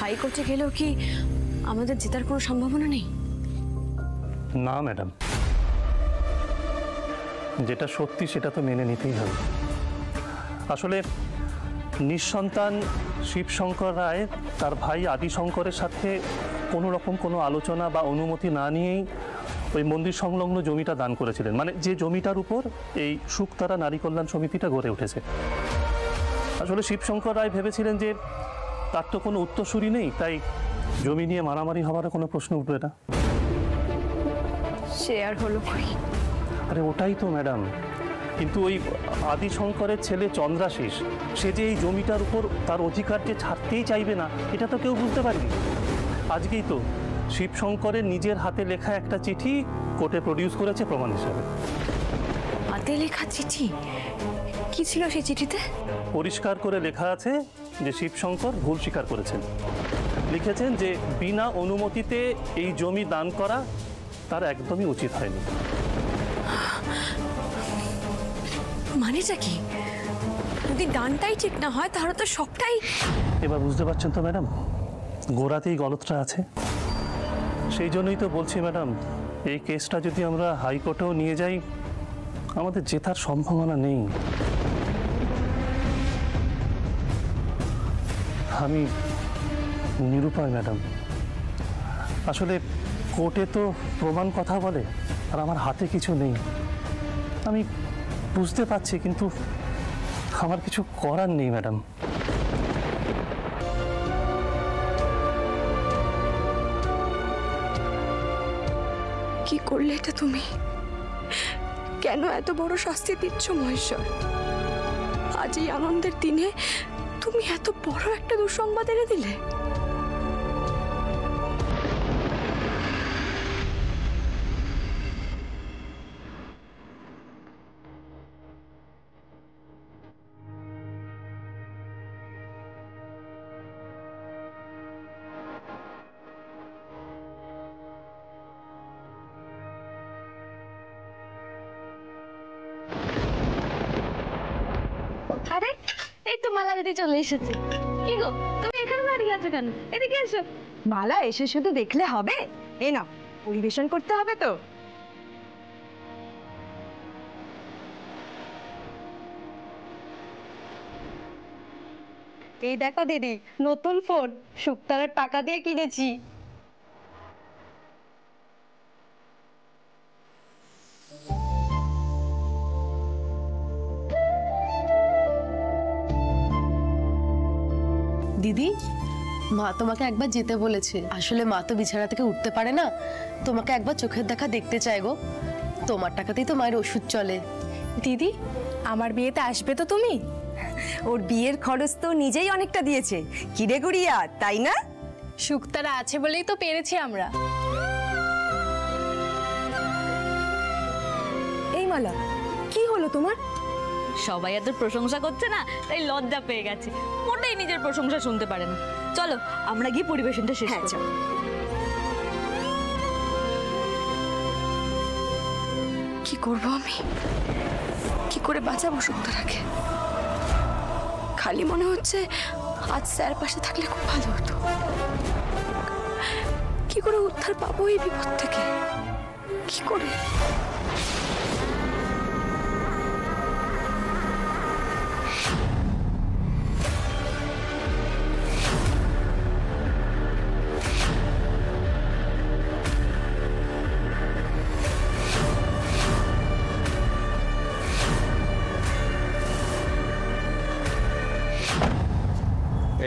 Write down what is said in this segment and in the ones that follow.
হাইকোর্টে গেলেও কি আমাদের জেতার কোনো সম্ভাবনা নেই? না ম্যাডাম, যেটা সত্যি সেটা তো মেনে নিতেই হবে। আসলে নিঃসন্তান শিবশঙ্কর রায় তার ভাই আদিশঙ্করের সাথে কোনো রকম কোনো আলোচনা বা অনুমতি না নিয়েই ওই মন্দির সংলগ্ন জমিটা দান করেছিলেন, মানে যে জমিটার উপর এই শুকতারা নারী কল্যাণ সমিতিটা গড়ে উঠেছে। আসলে শিবশঙ্কর রায় ভেবেছিলেন যে তার তো কোনো উত্তরসূরি নেই, তাই জমি নিয়ে মারামারি হওয়ার কোনো প্রশ্ন উঠবে না। সে আর হলো কই? আরে ওটাই তো ম্যাডাম, কিন্তু ওই আদিশঙ্করের ছেলে চন্দ্রাশিস সে যে এই জমিটার উপর তার অধিকারকে ছাড়তেই চাইবে না, এটা তো কেউ বুঝতে পারেনি। আজকেই তো শিবশঙ্করের নিজের হাতে লেখা একটা চিঠি কোর্টে প্রডিউস করেছে প্রমাণ হিসাবে। হাতে লেখা চিঠি? কি ছিল সেই চিঠিতে? পরিষ্কার করে লেখা আছে যে শিবশঙ্কর ভুল স্বীকার করেছেন। লিখেছেন যে বিনা অনুমতিতে এই জমি দান করা তার একদমই উচিত হয়নি। মানেটা কি? যদি দানটাই ঠিক না হয় তাহলে তো সবটাই... এবার বুঝতে পারছেন তো ম্যাডাম, গোড়াতেই গলতটা আছে। সেই জন্যই তো বলছি ম্যাডাম, এই কেসটা যদি আমরা হাইকোর্টেও নিয়ে যাই আমাদের জেতার সম্ভাবনা নেই। আমি নিরুপায় ম্যাডাম। আসলে কোর্টে তো প্রমাণ কথা বলে, আর আমার হাতে কিছু নেই। আমি বুঝতে পারছি, কিন্তু আমার কিছু করার নেই ম্যাডাম। কি করলে এটা তুমি? কেন এত বড় শাস্তি দিচ্ছ মহেশ্বর? আজ এই আনন্দের দিনে তুমি এত বড় একটা দুঃসংবাদ এনে দিলে। আরে এই তো মালা দিদি চলে এসেছে। কি গো, তুমি এখানে দাঁড়িয়ে আছো কেন? এদিকে এসো। মালা এসে শুধু দেখলে হবে? এ না, পরিবেশন করতে হবে তো। এই দেখো দিদি, নতুন ফোন শুকতারার টাকা দিয়ে কিনেছি। দিদি, মা তোমাকে একবার যেতে বলেছে। আসলে মা তো বিছানা থেকে উঠতে পারে না, তোমাকে একবার চোখের দেখা দেখতে চাই গো। তোমার টাকাতেই তো মায়ের ওষুধ চলে। দিদি, আমার বিয়েতে আসবে তো তুমি? ওর বিয়ের খরচ তো নিজেই অনেকটা দিয়েছে। কিরে গুড়িয়া, তাই না? শুকতারা আছে বলেই তো পেরেছি আমরা। এই মালা, কি হলো তোমার? সবাই এত প্রশংসা করছে না, তাই লজ্জা পেয়ে গেছে। মোটেই নিজের প্রশংসা শুনতে পারে না। চলো আমরা গিয়ে পরিবেশনটা শেষ করি। চলো। কি করব আমি? কি করে বাঁচাবো শুকতারাকে? খালি মনে হচ্ছে আজ স্যার পাশে থাকলে খুব ভালো হতো। কি করে উদ্ধার পাবো এই বিপদ থেকে? কি করে?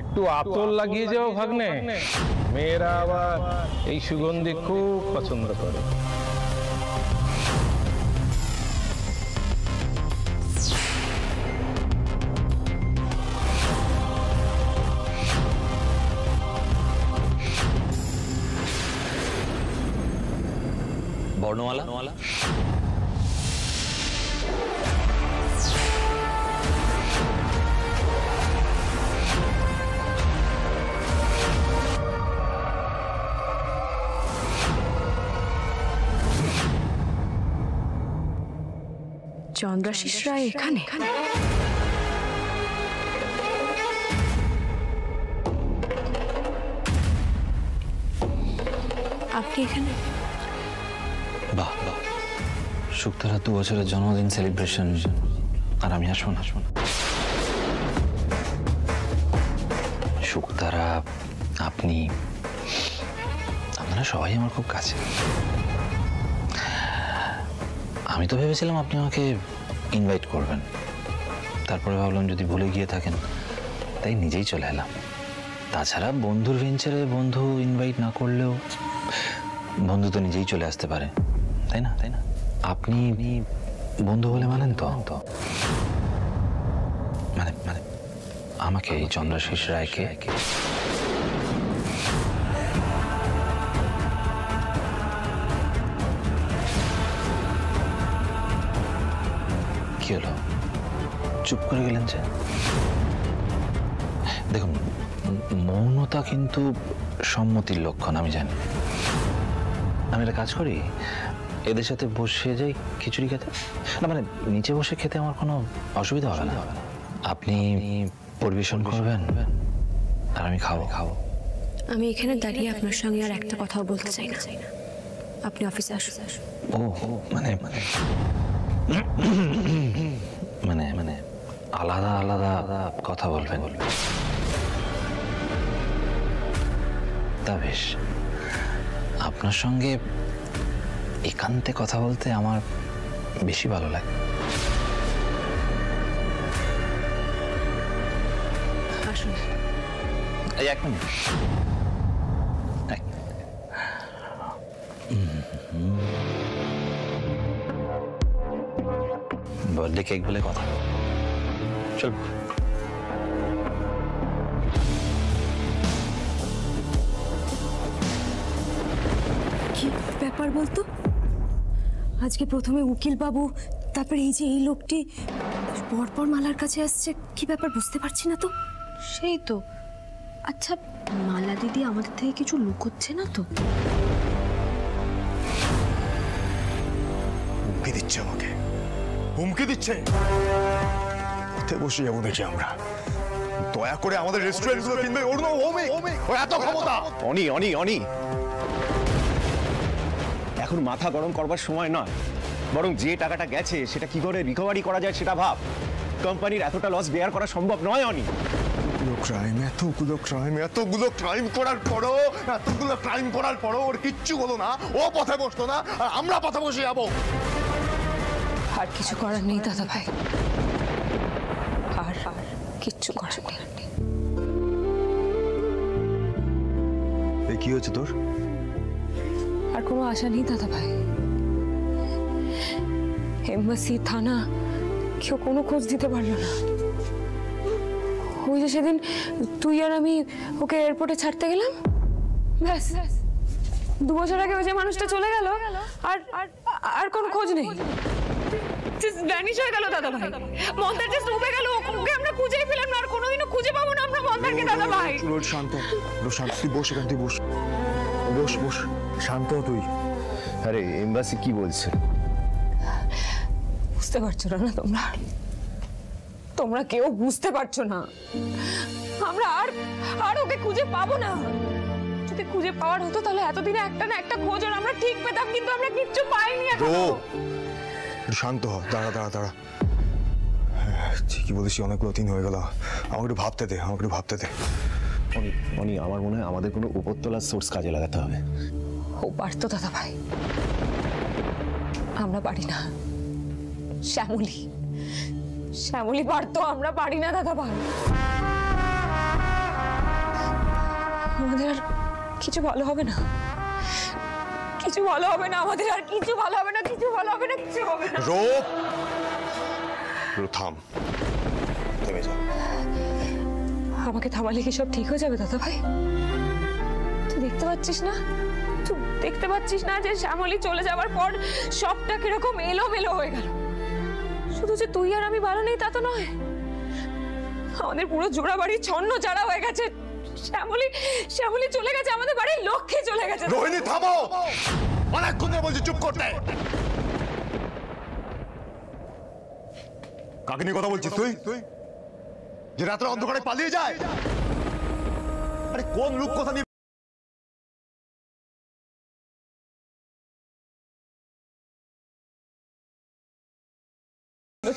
একটু আতর লাগিয়ে যাও ভাগ্নে, মেয়েরা আবার এই সুগন্ধি খুব পছন্দ করে। বর্ণমালা চন্দ্রাশিস রায় এখানে? আপনি এখানে? বাহ বাহ, শুক্তারা 2 বছরের জন্মদিন সেলিব্রেশন, আর আমি আসবো না? শুক্তারা, আপনি, আপনারা সবাই আমার খুব কাছে। আমি তো ভেবেছিলাম আপনি আমাকে ইনভাইট করবেন, তারপরে ভাবলাম যদি ভুলে গিয়ে থাকেন, তাই নিজেই চলে এলাম। তাছাড়া বন্ধুর ভেঞ্চারে বন্ধু ইনভাইট না করলেও বন্ধু তো নিজেই চলে আসতে পারে, তাই না? আপনি বন্ধু বলে মানেন তো? মানে মানে আমাকে, এই চন্দ্রাশিস রায়কে। কি হলো, চুপ করে গেলেন যে? দেখুন, মৌনতা কিন্তু সম্মতির লক্ষণ, আমি জানি। আমি একটা কাজ করি, এদের সাথে বসে যাই খিচুড়ি খেতে। না মানে নিচে বসে খেতে আমার কোনো অসুবিধা হবে না। আপনি পরিবেশন করবেন আর আমি খাবো। আমি এখানে দাঁড়িয়ে আপনার সঙ্গে আর একটা কথাও বলতে চাই না। আপনি অফিসে আসুন। ও মানে মানে মানে আলাদা আলাদা কথা বলবেন? তা বেশ, আপনার সঙ্গে একান্তে কথা বলতে আমার বেশি ভালো লাগে। আসুন। এই 1 মিনিট। বার্থডে কেক বলে কথা, চল। কি ব্যাপার বলতো? আজকে প্রথমে উকিল বাবু, তারপরে এই যে এই লোকটি পরপর মালার কাছে আসছে, কি ব্যাপার বুঝতে পারছি না তো। সেই তো। আচ্ছা, মালা দিদি আমাদের থেকে কিছু লুকোচ্ছে না তো? হুমকি দিচ্ছে আমাকে, হুমকি দিচ্ছে। কোথায় বসে যাবো দেখি আমরা? দয়া করে আমাদের রেস্টুরেন্ট গুলো কিনবে ওর এত ক্ষমতা। অনি অনি অনি, এখন মাথা গরম করবার সময় নয়, বরং যে টাকাটা গেছে সেটা কি করে রিকভারি করা যায় সেটা ভাব। কোম্পানির এতটা লস বেয়ার করা সম্ভব নয় অনি। এতগুলো ক্রাইম করার পরও ওর কিচ্ছু হলো না, ও পথে বসতো না, আর আমরা পথে বসে যাবো। আর কিছু করার নেই দাদা ভাই, আর কিচ্ছু করার নেই। এই কি হচ্ছে তোর? আর কোনো আশা নেই দাদা ভাই। এমবাসি, থানা, কেউ কোনো খোঁজ দিতে পারলো না। ওই যে সেদিন তুই আর আমি ওকে এয়ারপোর্টে ছাড়তে গেলাম, ব্যাস 2 বছর আগে ওই যে মানুষটা চলে গেল, আর আর কোনো খোঁজ নেই। ভ্যানিশ হয়ে গেল দাদা ভাই। মন্দার জাস্ট ডুবে গেল, ওকে আমরা খুঁজেই পেলাম না, আর কোনোদিনও খুঁজে পাবো না আমরা মন্দারকে দাদা ভাই। শান্ত, তুই বস এখান, তুই বস শান্ত তুই। আরে এমবাসি কি বলছে? বুঝতে পারছো না তোমরা কেউ বুঝতে পারছো না। আমরা আর ওকে খুঁজে পাবো না। যদি খুঁজে পাওয়ার হতো তাহলে এতদিনে একটা না একটা খোঁজ আর আমরা ঠিক পেতাম, কিন্তু আমরা কিচ্ছু পাইনি এখনো। শান্ত হ, দাঁড়া। ঠিকই বলেছি, অনেকগুলো দিন হয়ে গেল। আমাকে একটু ভাবতে দে। অনি, আমার মনে হয় আমাদের কোনো উপরতলার সোর্স কাজে লাগাতে হবে। ও পারতো দাদা ভাই, আমরা পারি না। শ্যামলী পারতো, আমরা পারি না দাদা ভাই। আমাদের আর কিছু ভালো হবে না, আমাদের আর কিছু ভালো হবে না। থাম, থেমে যা। আমাকে থামালে কি সব ঠিক হয়ে যাবে দাদা ভাই? তুই দেখতে পাচ্ছিস না যে শ্যামলী চলে যাওয়ার পর সবটা কিরকম এলোমেলো হয়ে গেল? শুধু যে তুই আর আমি ভালো নেই তা তো নয়, আমাদের পুরো জোড়া বাড়ি ছন্ন ছাড়া হয়ে গেছে। শ্যামলী চলে গেছে, আমাদের বাড়ির লক্ষ্মী চলে গেছে। রোহিণী থামো, অনেকক্ষণ ধরে বলছি চুপ করতে। কাকে নিয়ে কথা বলছিস তুই? যে রাত্রে অন্ধকারে পালিয়ে যায়? আরে কোন লোক কথা নিয়ে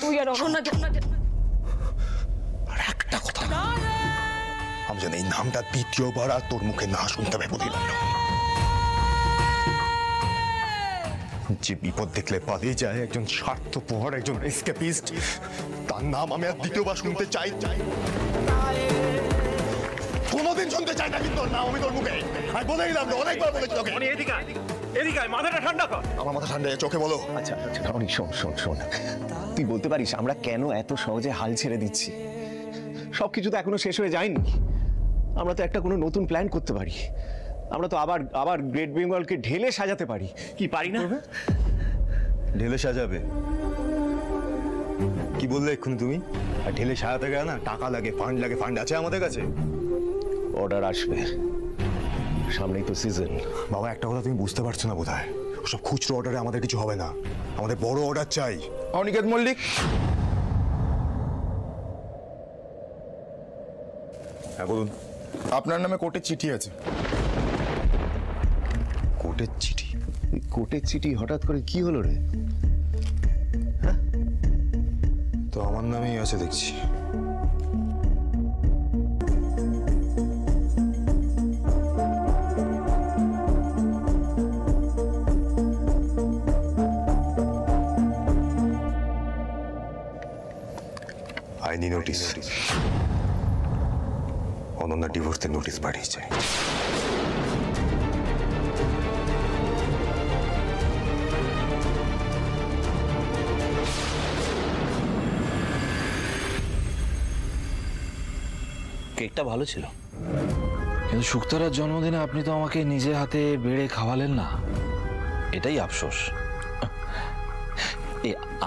তুই আর অনন্যা আর একটা কথা, আমি যেন এই নামটা দ্বিতীয়বার আর তোর মুখে না শুনতে পাবো দিলাম না। যে বিপদ দেখলে পালিয়ে যায়, একজন স্বার্থপর, একজন এসকেপিস্ট, তার নাম আমি আর দ্বিতীয়বার শুনতে চাই কোনোদিন শুনতে চাই না। কিন্তু নাম আমি তোর মুখে আমি বলে দিলাম, অনেকবার বলেছি তোকে। এদিকে মাথাটা ঠান্ডা কর। আমার মাথা ঠান্ডা, চোখে বলো। আচ্ছা রনি, শোন, তুই বলতে পারিস আমরা কেন এত সহজে হাল ছেড়ে দিচ্ছি? সবকিছু তো এখনো শেষ হয়ে যায়নি। আমরা তো একটা কোনো নতুন প্ল্যান করতে পারি। আমরা তো আবার গ্রেট বেঙ্গলকে ঢেলে সাজাতে পারি। কি পারি না? ঢেলে সাজাবে? কি বললে এক্ষুনি তুমি? আর ঢেলে সাজাতে গেলে না টাকা লাগে, ফান্ড লাগে। ফান্ড আছে আমাদের কাছে। অর্ডার আসবে, সামনেই তো সিজন। বাবা, একটা কথা তুমি বুঝতে পারছো না বোধহয়। ওসব খুচরো অর্ডারে আমাদের কিছু হবে না, আমাদের বড় অর্ডার চাই। অনিকেত মল্লিক, হ্যাঁ বলুন। আপনার নামে কোর্টের চিঠি আছে। কোর্টের চিঠি? কোর্টের চিঠি হঠাৎ করে কি হলো রে? তো আমার নামেই আছে দেখছি। আইনি নোটিশ, অনন্যা ডিভোর্সের নোটিশ পাঠিয়েছে। কেকটা ভালো ছিল, কিন্তু শুক্তারার জন্মদিনে আপনি তো আমাকে নিজে হাতে বেড়ে খাওয়ালেন না, এটাই আফসোস।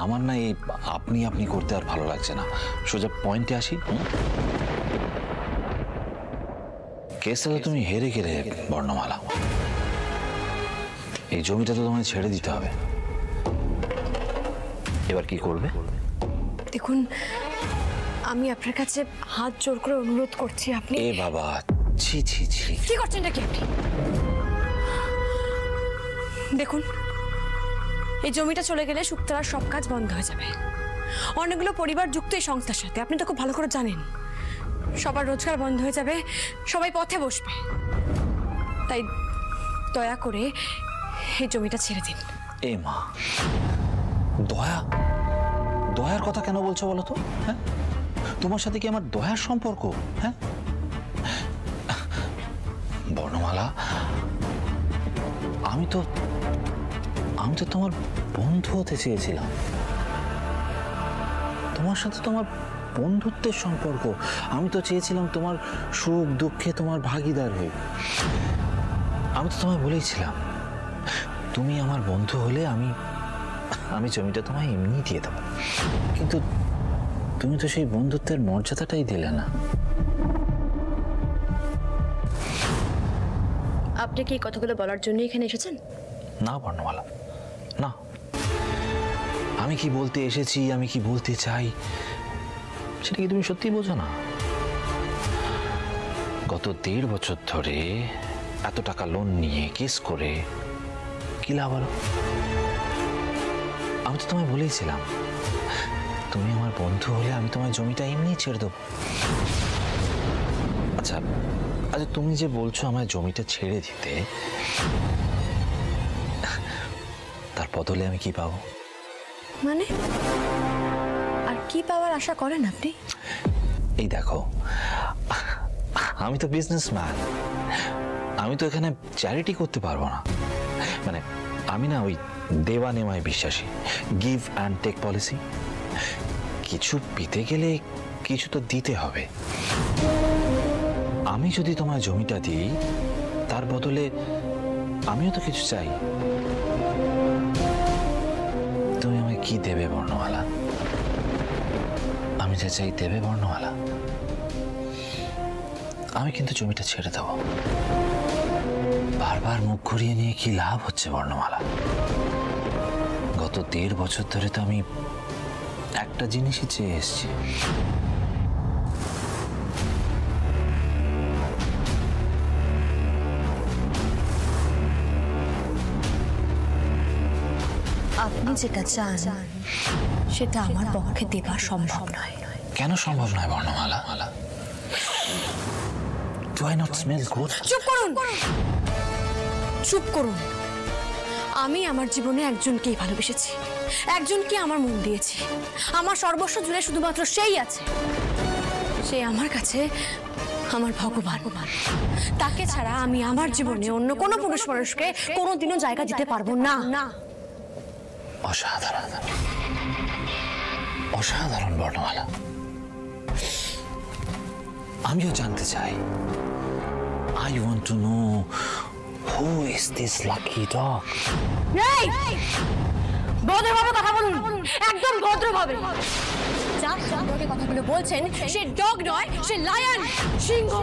আমার না এই আপনি করতে আর ভালো লাগছে না। সোজা পয়েন্টে আসি। কেসটা তো তুমি হেরে গেলে বর্ণমালা। এই জমিটা তো তোমায় ছেড়ে দিতে হবে। এবার কি করবে? দেখুন, আমি আপনার কাছে হাত জোর করে অনুরোধ করছি, আপনি। এ বাবা, ছি ছি ছি, কি করছেন নাকি আপনি? দেখুন, এই জমিটা চলে গেলে শুক্তারার সব কাজ বন্ধ হয়ে যাবে। অনেকগুলো পরিবার যুক্ত এই সংস্থার সাথে, আপনি তো খুব ভালো করে জানেন। সবার রোজগার বন্ধ হয়ে যাবে, সবাই পথে বসবে। তাই দয়া করে এই জমিটা ছেড়ে দিন। এ মা, দয়ার কথা কেন বলছো বলো তো? হ্যাঁ, তোমার সাথে কি আমার দয়ার সম্পর্ক? হ্যাঁ বর্ণমালা, আমি তো তোমার বন্ধু হতে চেয়েছিলাম। তোমার সাথে তোমার বন্ধুত্বের সম্পর্ক। আমি তো চেয়েছিলাম তোমার সুখ দুঃখে তোমার ভাগিদার হই। আমি তো তোমায় বলেইছিলাম, তুমি আমার বন্ধু হলে আমি জমিটা তোমায় এমনি দিয়ে দেবো। কিন্তু তুমি তো সেই বন্ধুত্বের মর্যাদাটাই দিলে না। আপনি কি এই কথাগুলো বলার জন্য এখানে এসেছেন? না বর্ণমালা, না। আমি কি বলতে এসেছি, আমি কি বলতে চাই, সেটা কি তুমি সত্যি বোঝো না? গত 1.5 বছর ধরে এত টাকা লোন নিয়ে কেস করে কি লাভ হলো? আমি তো তোমায় বলেইছিলাম, তুমি আমার বন্ধু হলে আমি তোমার জমিটা এমনি ছেড়ে দেবো। আচ্ছা, তুমি যে বলছো আমার জমিটা ছেড়ে দিতে, তার বদলে আমি কি পাবো? মানে আর কি পাওয়ার আশা করেন আপনি? এই দেখো, আমি তো বিজনেসম্যান, আমি তো এখানে চ্যারিটি করতে পারবো না। মানে আমি না ওই দেওয়া নেওয়ায় বিশ্বাসী, গিভ অ্যান্ড টেক পলিসি। কিছু পেতে গেলে কিছু তো দিতে হবে। আমি যদি তোমার জমিটা দিই, তার বদলে আমিও তো কিছু চাই। তুমি আমায় কি দেবে বর্ণমালা? আমি যা চাই দেবে বর্ণমালা? আমি কিন্তু জমিটা ছেড়ে দেবো। বারবার মুখ ঘুরিয়ে নিয়ে কি লাভ হচ্ছে বর্ণমালা? গত 1.5 বছর ধরে তো আমি একটা জিনিসই চেয়ে এসেছি। আপনি যেটা চান সেটা আমার পক্ষে দেওয়া সম্ভব নয়। কেন সম্ভব নয় বর্ণমালা? Do I not smell good? চুপ করুন, চুপ করুন। আমি আমার জীবনে একজনকেই ভালোবেসেছি, একজনকে আমার মন দিয়েছি। আমার সর্বস্ব জুড়ে শুধুমাত্র সেই আছে, সে আমার কাছে আমার ভগবান। তাকে ছাড়া আমি আমার জীবনে অন্য কোনো পুরুষ মানুষকে কোনোদিনও জায়গা দিতে পারবো না। অসাধারণ, অসাধারণ বর্ণমালা। আমিও জানতে চাই। I want to know who is this lucky dog? ভদ্রভাবে কথা বলুন, একদম ভদ্রভাবে। যার সম্পর্কে কথাগুলো বলছেন সে ডগ নয়, সে লায়ন, সিংহ।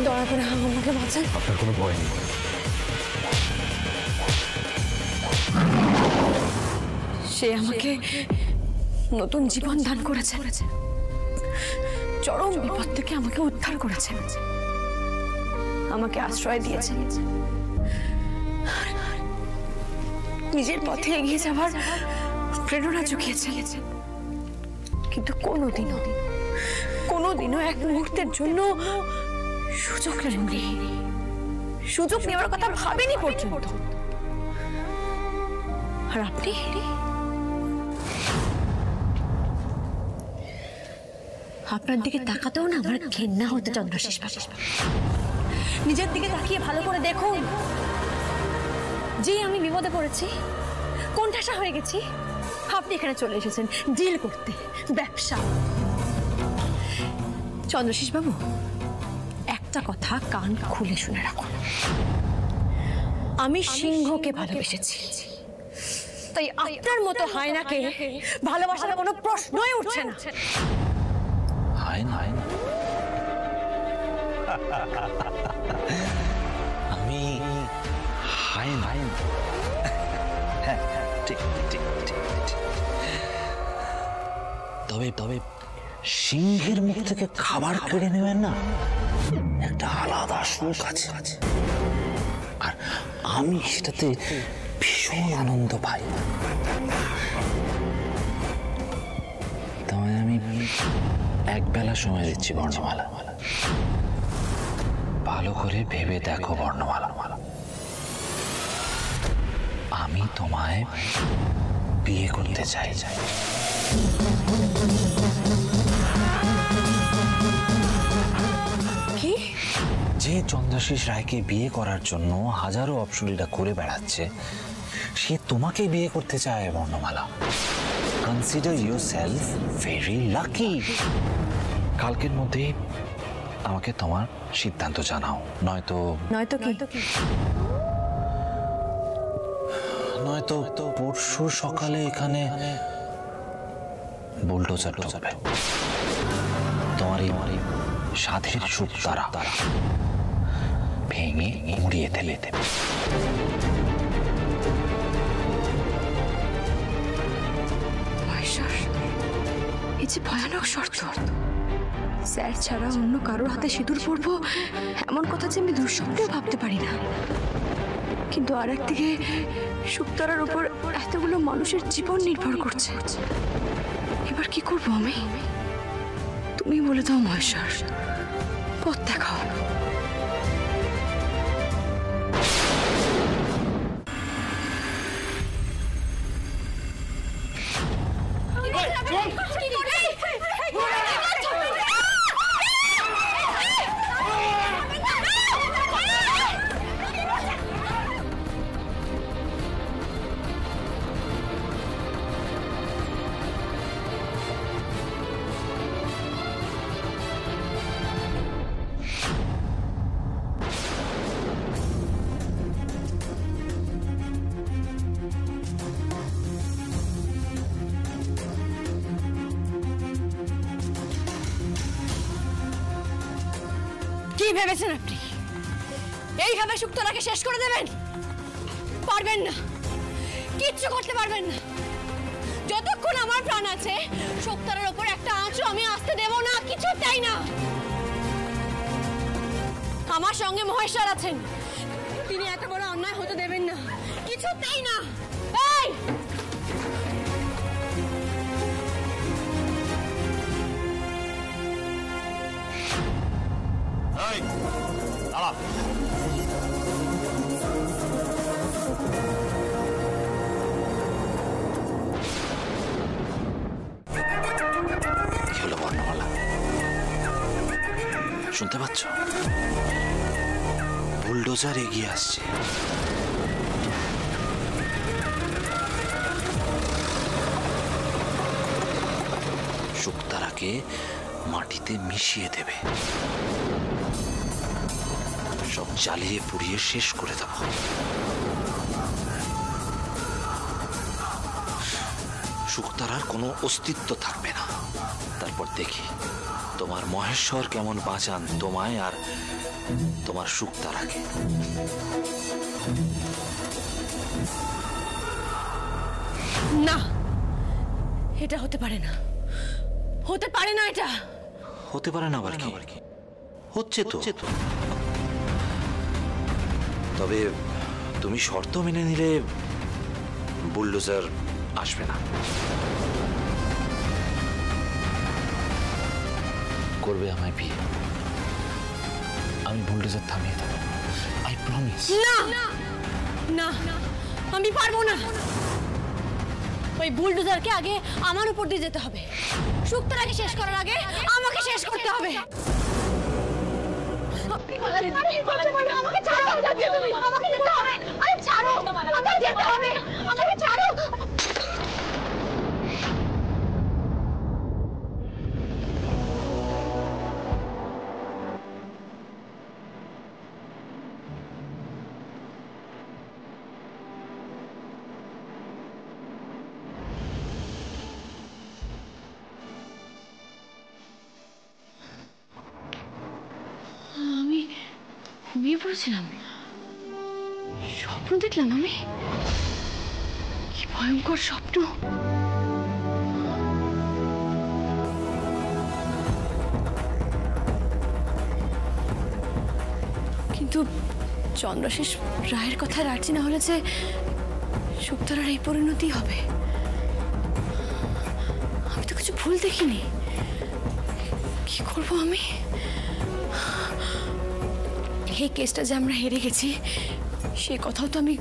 দয়া করে আমাকে বাঁচান। আপনার কোনো ভয় নেই। সে আমাকে নতুন জীবন দান করেছে, চরম বিপদ থেকে আমাকে উদ্ধার করেছে, আমাকে আশ্রয় দিয়েছে, নিজের পথে এগিয়ে যাওয়ার প্রেরণা জুগিয়েছে। কিন্তু কোনোদিনও এক মুহূর্তের জন্য সুযোগ নেননি, সুযোগ নেওয়ার কথা ভাবেনি পর্যন্ত। আর আপনি আপনার দিকে তাকাতেও না আমার ঘেন্না হতে চন্দ্রশেষ বাবু। নিজের দিকে তাকিয়ে ভালো করে দেখুন, যে আমি বিপদে পড়েছি, কোণঠাসা হয়ে গেছি, আপনি এখানে চলে এসেছেন ডিল করতে, ব্যবসা। চন্দ্রশেষ বাবু, একটা কথা কান খুলে শুনে রাখুন, আমি সিংহকে ভালোবেসেছি, তাই আপনার মতো হায়নাকে ভালোবাসার কোনো প্রশ্নই উঠছে না। আমি তবে সিংহের মুখ থেকে খাবার কেড়ে নেবেন না, একটা আলাদা সুখ আছে, আর আমি সেটাতে ভীষণ আনন্দ পাই। তোমায় আমি এক বেলা সময় দিচ্ছি বর্ণমালা, ভালো করে ভেবে দেখো বর্ণমালা। আমি তোমায় বিয়ে করতে চাই। কি? যে চন্দ্রাশিস রায়কে বিয়ে করার জন্য হাজারো অপশরীরা করে বেড়াচ্ছে, সে তোমাকে বিয়ে করতে চায় বর্ণমালা। Consider yourself very lucky. কালকের মধ্যেই আমাকে তোমার সিদ্ধান্ত জানাও, নয়তো পরশু সকালে এখানে বুলডোজার ঢুকবে, তোমার এই সাধের সুখ তারা ভেঙে উড়িয়ে ফেলে দেবে। এই যে ভয়ানক শর্ত, স্যার ছাড়া অন্য কারোর হাতে সিঁদুর পরবো এমন কথা যে আমি দুঃস্বপ্নেও ভাবতে পারি না। কিন্তু আর একদিকে শুকতারার উপর এতগুলো মানুষের জীবন নির্ভর করছে। এবার কি করবো আমি? তুমি বলে দাও মহেশ্বর, পথ দেখাও। কি ভেবেছেন আপনি এইভাবে শুকতারাকে শেষ করে দেবেন? পারবেন না, কিচ্ছু করতে পারবেন না। যতক্ষণ আমার প্রাণ আছে শুকতারার উপর একটা আঁচও আমি আসতে দেব না, কিছুতেই না। আমার সঙ্গে মহেশ্বর আছেন, তিনি এত বড় অন্যায় হতে দেবেন না, কিছুতেই না। এই কি হলো বর্ণমালা? শুনতে পাচ্ছ? বুলডোজার এগিয়ে আসছে। শুকতারাকে মাটিতে মিশিয়ে দেবে, সব জ্বালিয়ে পুড়িয়ে শেষ করে দেব। শুকতারার কোনো অস্তিত্ব থাকবে না। তারপর দেখি তোমার মহেশ্বর কেমন বাঁচান তোমায় আর তোমার শুকতারাকে। না, এটা হতে পারে না, হতে পারে না। এটা হতে পারে না আবার কি? হচ্ছে তো। তবে তুমি শর্ত মেনে নিলে বুলডোজার আসবে না। করবে আমায় বিয়ে, আমি বুলডোজার থামিয়ে দেবো, আই প্রমিস। না না, আমি পারবো না। ওই বুলডোজারকে আগে আমার উপর দিয়ে যেতে হবে। শুকতারাকে শেষ করার আগে আমাকে শেষ করতে হবে। আমাকে ছাড়ো, আমাকে যেতে হবে। আরে ছাড়ো, আমাকে যেতে হবে, আমাকে ছাড়ো। আমি ঘুমিয়ে পড়েছিলাম, স্বপ্ন দেখলাম আমি। কি ভয়ঙ্কর স্বপ্ন! কিন্তু চন্দ্রাশিস রায়ের কথা রাজি না হলে যে শুকতারার এই পরিণতি হবে। আমি তো কিছু ভুল দেখিনি, কি করব আমি? এই কেসটা যে আমরা হেরে গেছি সে কথাও তো আমি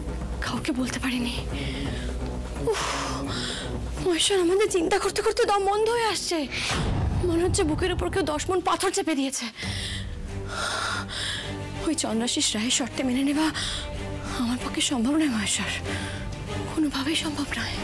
কাউকে বলতে পারিনি। মহেশ্বর, আমাদের চিন্তা করতে করতে দম বন্ধ হয়ে আসছে। মনে হচ্ছে বুকের উপর কেউ 10 মণ পাথর চেপে দিয়েছে। ওই চন্দ্রাশিস রায়ের শর্তে মেনে নেওয়া আমার পক্ষে সম্ভব নয় মহেশ্বর, কোনোভাবেই সম্ভব নয়।